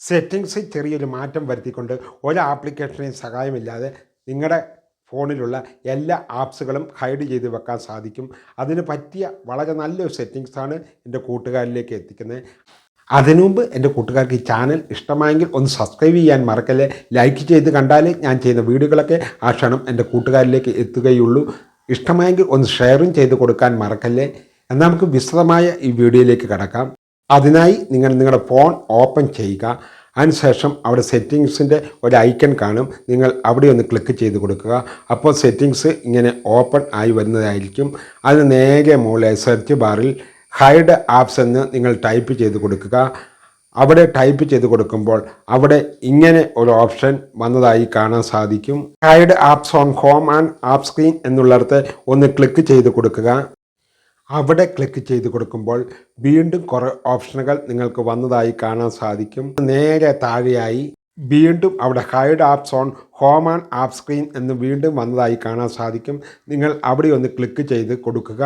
സെറ്റിങ്സിൽ ചെറിയൊരു മാറ്റം വരുത്തിക്കൊണ്ട് ഒരു ആപ്ലിക്കേഷനെയും സഹായമില്ലാതെ നിങ്ങളുടെ ഫോണിലുള്ള എല്ലാ ആപ്സുകളും ഹൈഡ് ചെയ്ത് വെക്കാൻ സാധിക്കും. അതിന് പറ്റിയ വളരെ നല്ലൊരു സെറ്റിങ്സാണ് എൻ്റെ കൂട്ടുകാരിലേക്ക് എത്തിക്കുന്നത്. അതിനുമുമ്പ് എൻ്റെ കൂട്ടുകാർക്ക് ഈ ചാനൽ ഇഷ്ടമായെങ്കിൽ ഒന്ന് സബ്സ്ക്രൈബ് ചെയ്യാൻ മറക്കല്ലേ. ലൈക്ക് ചെയ്ത് കണ്ടാലേ ഞാൻ ചെയ്യുന്ന വീഡിയോകളൊക്കെ ആ ക്ഷണം എൻ്റെ കൂട്ടുകാരിലേക്ക് എത്തുകയുള്ളൂ. ഇഷ്ടമായെങ്കിൽ ഒന്ന് ഷെയറും ചെയ്ത് കൊടുക്കാൻ മറക്കല്ലേ. എന്നാൽ നമുക്ക് വിശദമായ ഈ വീഡിയോയിലേക്ക് കടക്കാം. അതിനായി നിങ്ങളുടെ ഫോൺ ഓപ്പൺ ചെയ്യുക. അതിനുശേഷം അവിടെ സെറ്റിങ്സിൻ്റെ ഒരു ഐക്കൺ കാണും. നിങ്ങൾ അവിടെ ഒന്ന് ക്ലിക്ക് ചെയ്ത് കൊടുക്കുക. അപ്പോൾ സെറ്റിങ്സ് ഇങ്ങനെ ഓപ്പൺ ആയി വരുന്നതായിരിക്കും. അതിന് നേരെ മുകളിൽ സെർച്ച് ബാറിൽ ഹൈഡ് ആപ്സ് എന്ന് നിങ്ങൾ ടൈപ്പ് ചെയ്ത് കൊടുക്കുക. അവിടെ ടൈപ്പ് ചെയ്ത് കൊടുക്കുമ്പോൾ അവിടെ ഇങ്ങനെ ഒരു ഓപ്ഷൻ വന്നതായി കാണാൻ സാധിക്കും. Hide apps on home and app screen എന്നുള്ളിടത്ത് ഒന്ന് ക്ലിക്ക് ചെയ്ത് കൊടുക്കുക. അവിടെ ക്ലിക്ക് ചെയ്ത് കൊടുക്കുമ്പോൾ വീണ്ടും കുറേ ഓപ്ഷനുകൾ നിങ്ങൾക്ക് വന്നതായി കാണാൻ സാധിക്കും. നേരെ താഴെയായി വീണ്ടും അവിടെ hide apps on home and app screen എന്ന് വീണ്ടും വന്നതായി കാണാൻ സാധിക്കും. നിങ്ങൾ അവിടെ ഒന്ന് ക്ലിക്ക് ചെയ്ത് കൊടുക്കുക.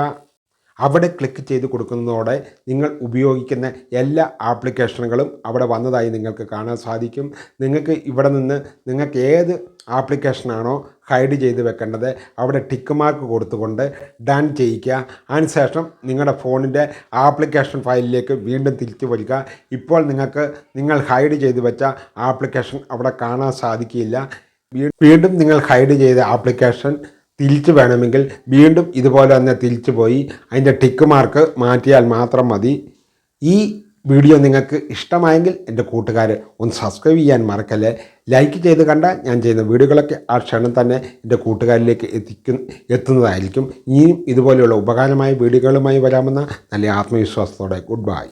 അവിടെ ക്ലിക്ക് ചെയ്ത് കൊടുക്കുന്നതോടെ നിങ്ങൾ ഉപയോഗിക്കുന്ന എല്ലാ ആപ്ലിക്കേഷനുകളും അവിടെ വന്നതായി നിങ്ങൾക്ക് കാണാൻ സാധിക്കും. നിങ്ങൾക്ക് ഇവിടെ നിന്ന് നിങ്ങൾക്ക് ഏത് ആപ്ലിക്കേഷനാണോ ഹൈഡ് ചെയ്ത് വെക്കേണ്ടത് അവിടെ ടിക്ക് മാർക്ക് കൊടുത്തുകൊണ്ട് ഡൺ ചെയ്യിക്കുക. അതിനുശേഷം നിങ്ങളുടെ ഫോണിൻ്റെ ആപ്ലിക്കേഷൻ ഫയലിലേക്ക് വീണ്ടും തിരിച്ചു വരിക. ഇപ്പോൾ നിങ്ങൾ ഹൈഡ് ചെയ്ത് വെച്ച ആപ്ലിക്കേഷൻ അവിടെ കാണാൻ സാധിക്കില്ല. വീണ്ടും നിങ്ങൾ ഹൈഡ് ചെയ്ത ആപ്ലിക്കേഷൻ തിരിച്ചു വേണമെങ്കിൽ വീണ്ടും ഇതുപോലെ തന്നെ തിരിച്ചു പോയി അതിൻ്റെ ടിക്ക് മാർക്ക് മാറ്റിയാൽ മാത്രം മതി. ഈ വീഡിയോ നിങ്ങൾക്ക് ഇഷ്ടമായെങ്കിൽ എൻ്റെ കൂട്ടുകാർ ഒന്ന് സബ്സ്ക്രൈബ് ചെയ്യാൻ മറക്കല്ലേ. ലൈക്ക് ചെയ്ത് കണ്ടാൽ ഞാൻ ചെയ്യുന്ന വീഡിയോകളൊക്കെ ആ ക്ഷണം തന്നെ എൻ്റെ കൂട്ടുകാരിലേക്ക് എത്തുന്നതായിരിക്കും. ഇനിയും ഇതുപോലെയുള്ള ഉപകാരമായ വീഡിയോകളുമായി വരാമെന്ന നല്ല ആത്മവിശ്വാസത്തോടെ ഗുഡ് ബൈ.